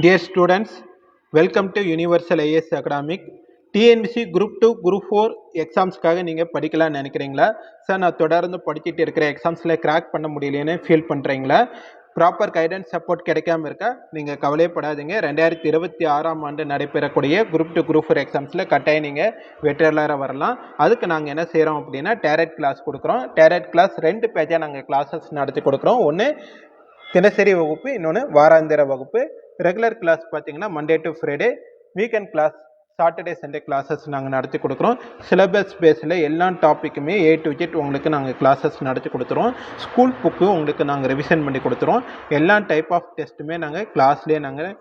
Dear students, welcome to Universal IAS Academic. TNPSC group 2 group 4 எக்ஸாம்ஸ்க்காக நீங்கள் படிக்கலாம்னு நினைக்கிறீங்களா? சார் நான் தொடர்ந்து படிச்சுட்டு இருக்கிற எக்ஸாம்ஸில் கிராக் பண்ண முடியலன்னு ஃபீல் பண்ணுறீங்களா? ப்ராப்பர் கைடன்ஸ் சப்போர்ட் கிடைக்காம இருக்கா? நீங்கள் கவலைப்படாதீங்க. 2026ஆம் ஆண்டு நடைபெறக்கூடிய குரூப் 2 குரூப் 4 எக்ஸாம்ஸில் கட்டாயம் நீங்கள் வெற்றியாளராக வரலாம். அதுக்கு நாங்கள் என்ன செய்கிறோம் அப்படின்னா டேரக்ட் கிளாஸ் கொடுக்குறோம். டேரக்ட் கிளாஸ் 2 பேஜாக நாங்கள் கிளாஸஸ் நடத்தி கொடுக்குறோம். ஒன்று தினசரி வகுப்பு, இன்னொன்று வாராந்திர வகுப்பு. ரெகுலர் கிளாஸ் பார்த்தீங்கன்னா Monday to Friday, weekend class Saturday Sunday classes நாங்கள் நடத்தி கொடுக்குறோம். சிலபஸ் பேஸில் எல்லா டாப்பிக்குமே A to Z உங்களுக்கு நாங்கள் கிளாஸஸ் நடத்தி கொடுத்துருவோம். ஸ்கூல் புக்கு உங்களுக்கு நாங்கள் ரிவிஷன் பண்ணி கொடுத்துருவோம். எல்லா டைப் ஆஃப் டெஸ்ட்டுமே நாங்கள் கிளாஸ்லேயே நாங்கள்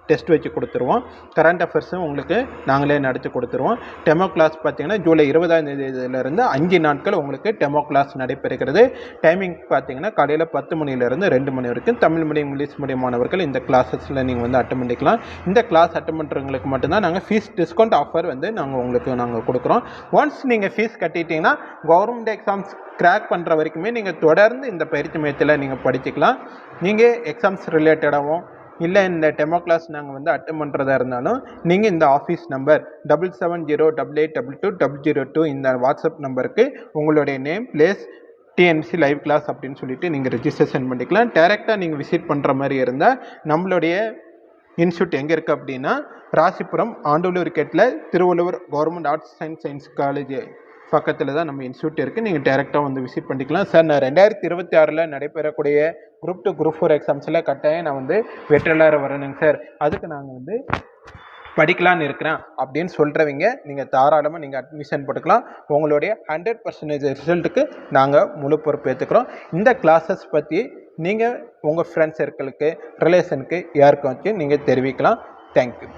டெஸ்ட் வச்சு கொடுத்துருவோம். கரண்ட் அஃபேர்ஸும் உங்களுக்கு நாங்களே நடத்தி கொடுத்துருவோம். டெமோ கிளாஸ் பார்த்தீங்கன்னா ஜூலை 20ஆம் தேதியிலிருந்து 5 நாட்கள் உங்களுக்கு டெமோ கிளாஸ் நடைபெறுகிறது. டைமிங் பார்த்தீங்கன்னா காலையில் 10 மணிலேருந்து 2 மணி வரைக்கும். தமிழ் மீடியம் இங்கிலீஷ் மீடியம் மாணவர்கள் இந்த கிளாஸஸில் நீங்கள் வந்து அட்டன் பண்ணிக்கலாம். இந்த கிளாஸ் அட்டன் பண்ணுறவங்களுக்கு மட்டும்தான் நாங்கள் ஃபீஸ் டிஸ்கவுண்ட் ஆஃபர் வந்து நாங்கள் கொடுக்குறோம். ஒன்ஸ் நீங்கள் ஃபீஸ் கட்டிட்டீங்கன்னா கவர்மெண்ட் எக்ஸாம்ஸ் கிராக் பண்ணுற வரைக்குமே நீங்கள் தொடர்ந்து இந்த பயிற்சி மையத்தில் நீங்கள் படிச்சுக்கலாம். நீங்கள் எக்ஸாம்ஸ் ரிலேட்டடாகவும் இல்லை இந்த டெமோ கிளாஸ் நாங்கள் வந்து அட்டன் பண்ணுறதா இருந்தாலும் நீங்கள் இந்த ஆஃபீஸ் நம்பர் 7708822002 இந்த வாட்ஸ்அப் நம்பருக்கு உங்களுடைய name, place, TNPSC live class அப்படின்னு சொல்லிட்டு நீங்கள் ரெஜிஸ்ட்ரேஷன் பண்ணிக்கலாம். டேரெக்டாக நீங்கள் விசிட் பண்ணுற மாதிரி இருந்தால் நம்மளுடைய இன்ஸ்டியூட் எங்கே இருக்குது அப்படின்னா ராசிபுரம் ஆண்டூர் கேட்டில் Thiruvalluvar government arts and science college பக்கத்தில் தான் நம்ம இன்ஸ்டியூட் இருக்குது. நீங்கள் டேரெக்டாக வந்து விசிட் பண்ணிக்கலாம். சார் நான் 2026 நடைபெறக்கூடிய குரூப் 2 குரூப் 4 எக்ஸாம்ஸில் கட்டாயம் நான் வந்து வெற்றியாளராக வரணுங்க சார், அதுக்கு நாங்கள் வந்து படிக்கலான்னு இருக்கிறேன் அப்படின்னு சொல்கிறவங்க நீங்கள் தாராளமாக நீங்கள் அட்மிஷன் போட்டுக்கலாம். உங்களுடைய 100% ரிசல்ட்டுக்கு நாங்கள் முழு பொறுப்பு ஏற்றுக்கிறோம். இந்த கிளாஸஸ் பற்றி நீங்கள் உங்கள் ஃப்ரெண்ட்ஸ் சர்க்கிளுக்கு, ரிலேஷனுக்கு யாருக்கும் வச்சு நீங்கள் தெரிவிக்கலாம். தேங்க்யூ.